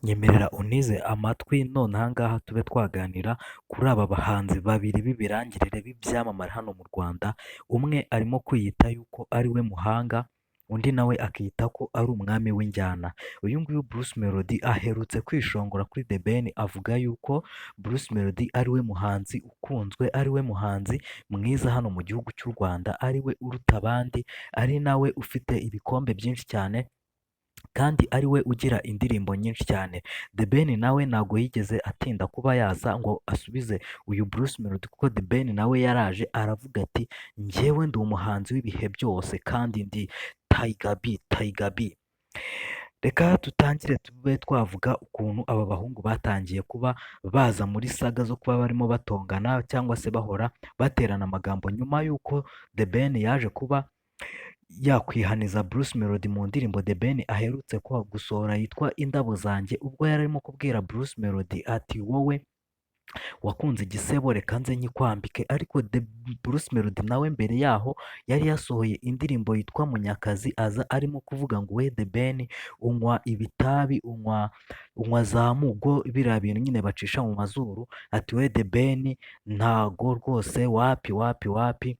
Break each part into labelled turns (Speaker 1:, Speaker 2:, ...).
Speaker 1: Nyemerera unize amatwi none aha ngaha tube twaganira kuri aba bahanzi babiri b'ibirangirire b'ibyamamare hano mu Rwanda, umwe arimo kwiyita yuko ari we muhanga, undi nawe akiyita ko ari umwami w'injyana. Uyu nguyu Bruce Melody aherutse kwishongora kuri The Ben avuga yuko Bruce Melody ari we muhanzi ukunzwe, ari we muhanzi mwiza hano mu gihugu cy'u Rwanda, ari we uruta abandi, ari nawe ufite ibikombe byinshi cyane kandi ari we ugira indirimbo nyinshi cyane. The Ben nawe ntabwo yigeze atinda kuba yaza ngo asubize uyu Bruce Melody, kuko The Ben nawe yaraje aravuga ati njyewe ndi umuhanzi w'ibihe byose kandi ndi Tiger B, Tiger B. Reka dutangire tube twavuga ukuntu aba bahungu batangiye kuba baza muri saga zo kuba barimo batongana cyangwa se bahora baterana amagambo, nyuma y'uko The Ben yaje kuba yakwihaniza Bruce Melody mu ndirimbo The Ben aherutse gusohora yitwa Indabo zanjye, ubwo yari arimo kubwira Bruce Melody ati wowe wakunze igisebo reka nze nyikwambike, ariko Bruce Melody nawe mbere yaho yari yasohoye indirimbo yitwa Munyakazi, aza arimo kuvuga ngo we The Ben unywa ibitabi, unywa za mugo, biriya bintu nyine bacisha mu mazuru, ati we The Ben ntago rwose, wapi wapi wapi,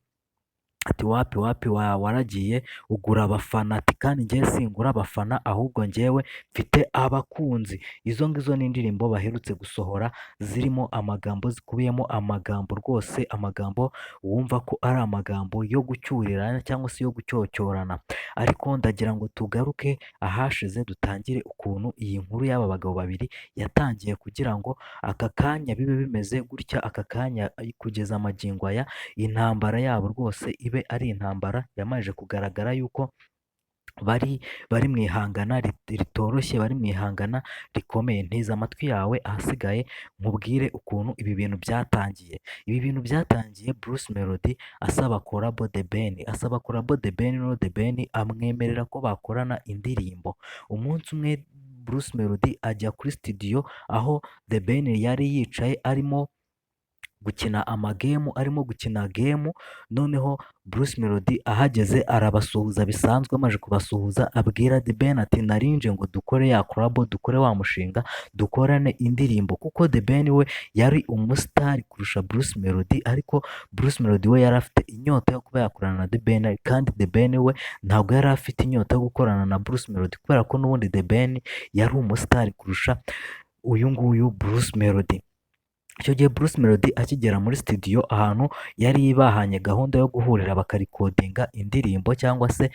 Speaker 1: ati wapi wapi waragiye ugura abafana, ati kandi njyewe singura abafana ahubwo njyewe mfite abakunzi. Izo ngizo ni indirimbo baherutse gusohora zirimo amagambo, zikubiyemo amagambo rwose, amagambo wumva ko ari amagambo yo gucyurirana cyangwa se yo gucyocyorana. Ariko ndagira ngo tugaruke ahashize dutangire ukuntu iyi nkuru y'aba bagabo babiri yatangiye, kugira ngo aka kanya bibe bimeze gutya, aka kanya kugeza magingo aya intambara yabo rwose ibe ari intambara yamaze kugaragara yuko bari mu ihangana ritoroshye, bari mu ihangana rikomeye. Nteze amatwi yawe ahasigaye nkubwire ukuntu ibi bintu byatangiye. Ibi bintu byatangiye Bruce Melody asaba kolabo The Ben, asaba kolabo The Ben, no The Ben amwemerera ko bakorana indirimbo. Umunsi umwe Bruce Melody ajya kuri studio aho The Ben yari yicaye arimo gukina amagemu, arimo gukina gemu, noneho Bruce Melody ahageze arabasuhuza bisanzwe, amaze kubasuhuza abwira The Ben ati narinje ngo dukore ya collabo, dukore wa mushinga, dukorane indirimbo, kuko The Ben we yari umusitari kurusha Bruce Melody, ariko Bruce Melody we yari afite inyota yo kuba yakorana na The Ben, kandi The Ben we ntabwo yari afite inyota yo gukorana na Bruce Melody, kubera ko n'ubundi The Ben yari umusitari kurusha uyu nguyu Bruce Melody. Icyo gihe Bruce Melody akigera muri studio ahantu yari bahanye gahunda yo guhurira bakarikodinga indirimbo cyangwa se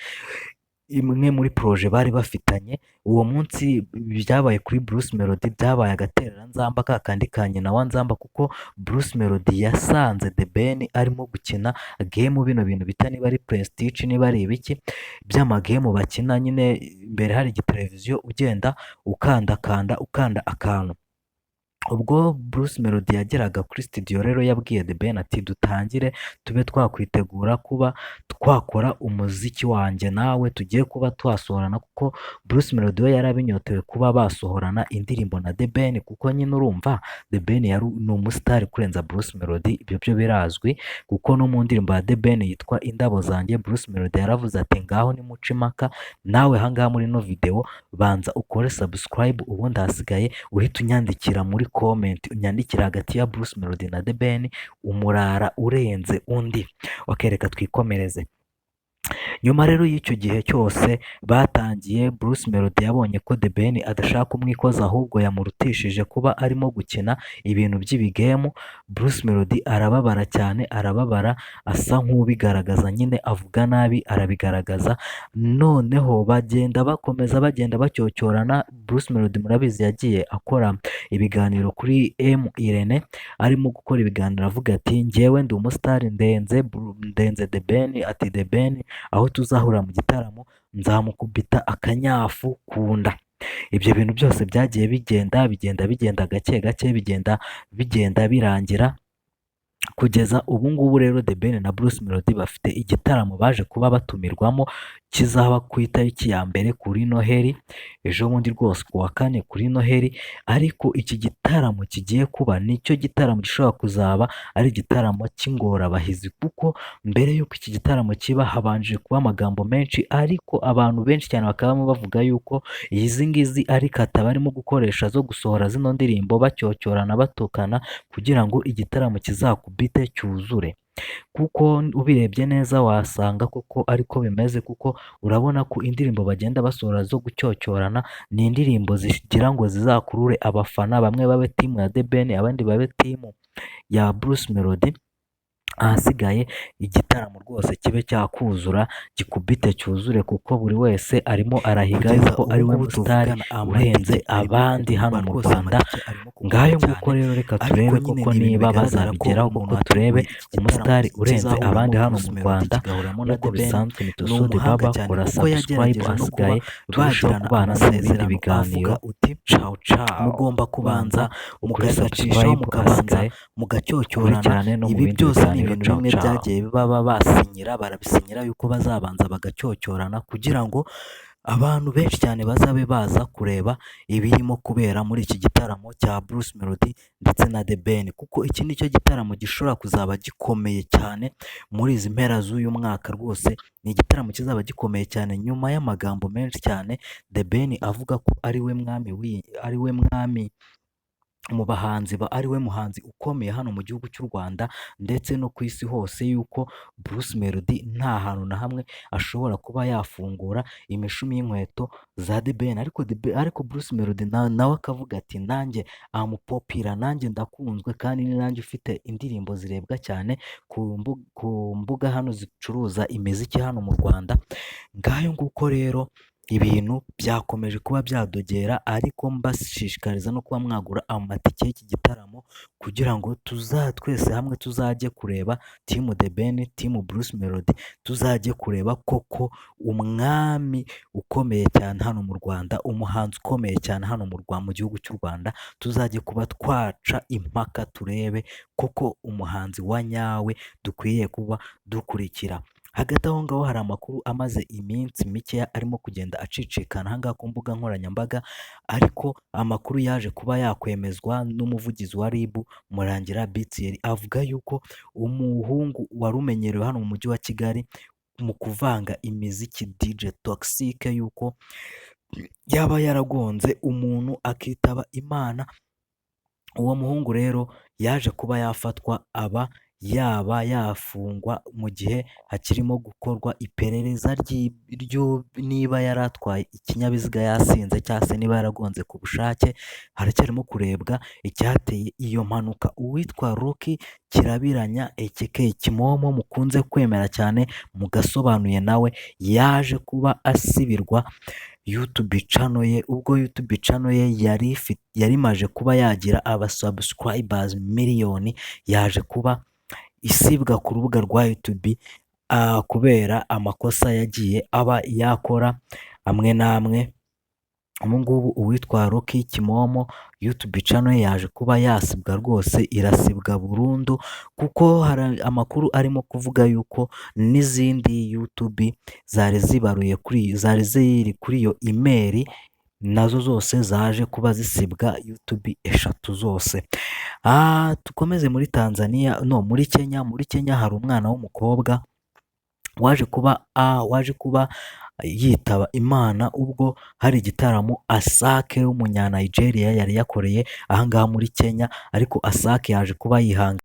Speaker 1: imwe muri proje bari bafitanye, uwo munsi byabaye kuri Bruce Melody byabaye agatereranzamba ka kandi ka nyina wa nzamba, kuko Bruce Melody yasanze The Ben arimo gukina game, bino bintu bita niba ari Prestige niba ari ibiki by'amagemu bakina nyine, imbere hari igiteleviziyo ugenda ukandakanda ukanda akantu. Ubwo Bruce Melody yageraga kuri studio rero yabwiye The Ben ati dutangire tube twakwitegura kuba twakora umuziki wanjye nawe tugiye kuba twasohorana, kuko Bruce Melody we yarabinyotewe kuba basohorana indirimbo na The Ben, kuko nyine urumva The Ben ni umusitari kurenza Bruce Melody, ibyo byo birazwi, kuko no mu ndirimbo ya The Ben yitwa Indabo zanjye Bruce Melody yaravuze ati ngaho nimuce impaka, nawe ahangaha muri no video banza ukore subscribe, ubundi hasigaye uhita unyandikira muri comment, unyandikira hagati ya Bruce Melody na The Ben umurara urenze undi. Wakereka twikomereze. Nyuma rero y'icyo gihe cyose batangiye, Bruce Melody yabonye ko The Ben adashaka kumwikoza ahubwo yamurutishije kuba arimo gukina ibintu by'ibigemu. Bruce Melody arababara cyane, arababara asa nk'ubigaragaza nyine, avuga nabi arabigaragaza, noneho bagenda bakomeza bagenda bacyocyorana. Bruce Melody murabizi yagiye akora ibiganiro kuri Irene, arimo gukora ibiganiro avuga ati njyewe ndi umusitari ndenze The Ben, ati The Ben aho tuzahura mu gitaramo nzamukubita akanyafu ku nda. Ibyo bintu byose byagiye bigenda gake gake, bigenda birangira, kugeza ubu ngubu rero The Ben na Bruce Melody bafite igitaramo baje kuba batumirwamo kizaba ku itariki ya mbere kuri Noheli, ejo bundi rwose ku wa kane kuri Noheli, ariko iki gitaramo kigiye kuba nicyo gitaramo gishobora kuzaba ari igitaramo cy'ingorabahizi, kuko mbere y'uko iki gitaramo kiba habanje kuba amagambo menshi, ariko abantu benshi cyane bakaba bavuga yuko izi ngizi ari kata barimo gukoresha zo gusohora zino ndirimbo bacyocyorana batukana kugira ngo igitaramo kizakubite cyuzure, kuko ubirebye neza wasanga koko ariko bimeze, kuko urabona ko indirimbo bagenda basohora zo gucyocyorana ni indirimbo zigira ngo zizakurure abafana, bamwe babe timu ya The Ben abandi babe timu ya Bruce Melody, ahasigaye igitaramo rwose kibe cyakuzura gikubite cyuzure, kuko buri wese arimo arahiga yuko ari we musitari urenze abandi hano mu Rwanda. Ngayo nguko rero reka turebe koko niba bazabigeraho, kuko turebe umusitari urenze abandi hano mu Rwanda, nk'uko bisanzwe ni Tusudi Baba, kora subscribe, ahasigaye turusheho kubana no mu bindi biganiro. Ciao ciao,
Speaker 2: mugomba kubanza
Speaker 1: mugacishaho mukabanza
Speaker 2: mugacyocyorana. Ibi byose ni ibintu bimwe byagiye baba basinyira, barabisinyira yuko bazabanza bagacyocyorana kugira ngo abantu benshi cyane bazabe baza kureba ibirimo kubera muri iki gitaramo cya Bruce Melody ndetse na The Ben, kuko iki ni cyo gitaramo gishobora kuzaba gikomeye cyane muri izi mpera z'uyu mwaka. Rwose ni igitaramo kizaba gikomeye cyane nyuma y'amagambo menshi cyane The Ben avuga ko ari we mwami mu bahanzi ari we muhanzi ukomeye hano mu gihugu cy'u Rwanda ndetse no ku isi hose, yuko Bruce Melody nta hantu na hamwe ashobora kuba yafungura imishumi y'inkweto za The Ben, ariko Bruce Melody nawe akavuga ati nanjye amupopira, nanjye ndakunzwe kandi ni nanjye ufite indirimbo zirebwa cyane ku mbuga hano zicuruza imiziki hano mu Rwanda. Ngayo nguko rero ibintu byakomeje kuba byadogera, ariko mbashishikariza no kuba mwagura amatike y'iki gitaramo kugira ngo twese hamwe tuzajye kureba timu The Ben, timu Bruce Melody, tuzajye kureba koko umwami ukomeye cyane hano mu Rwanda, umuhanzi ukomeye cyane hano mu gihugu cy'u Rwanda, tuzajye kuba twaca impaka turebe koko umuhanzi wa nyawe dukwiye kuba dukurikira. Hagati aho ngaho hari amakuru amaze iminsi mikeya arimo kugenda acicikana aha ngaha ku mbuga nkoranyambaga, ariko amakuru yaje kuba yakwemezwa n'umuvugizi wa RIB Murangira Bitsiyeri, avuga yuko umuhungu wari umenyerewe hano mu mujyi wa Kigali mu kuvanga imiziki DJ Toxic, yuko yaba yaragonze umuntu akitaba Imana. Uwo muhungu rero yaje kuba yafatwa, yaba yafungwa mu gihe hakirimo gukorwa iperereza niba yari atwaye ikinyabiziga yasinze cyangwa se niba yaragonze ku bushake. Haracyarimo kurebwa icyateye iyo mpanuka. Uwitwa Rocky Kirabiranya aka Kimomo mukunze kwemera cyane mugasobanuye, nawe yaje kuba asibirwa YouTube channel ye, ubwo YouTube channel ye yari imaje kuba yagira abasubscribers miliyoni, yaje kuba isibwa ku rubuga rwa YouTube kubera amakosa yagiye aba yakora amwe n'amwe. Ubu ngubu uwitwa Rocky Kimomo YouTube channel yaje kuba yasibwa, rwose irasibwa burundu, kuko hari amakuru arimo kuvuga yuko n'izindi YouTube zari ziri kuri iyo email nazo zose zaje kuba zisibwa YouTube eshatu zose. Dukomeze muri Tanzania, muri Kenya hari umwana w'umukobwa waje kuba yitaba Imana ubwo hari igitaramo Asake w'umunya Nigeria yari yakoreye aha ngaha muri Kenya, ariko Asake yaje kuba yihanga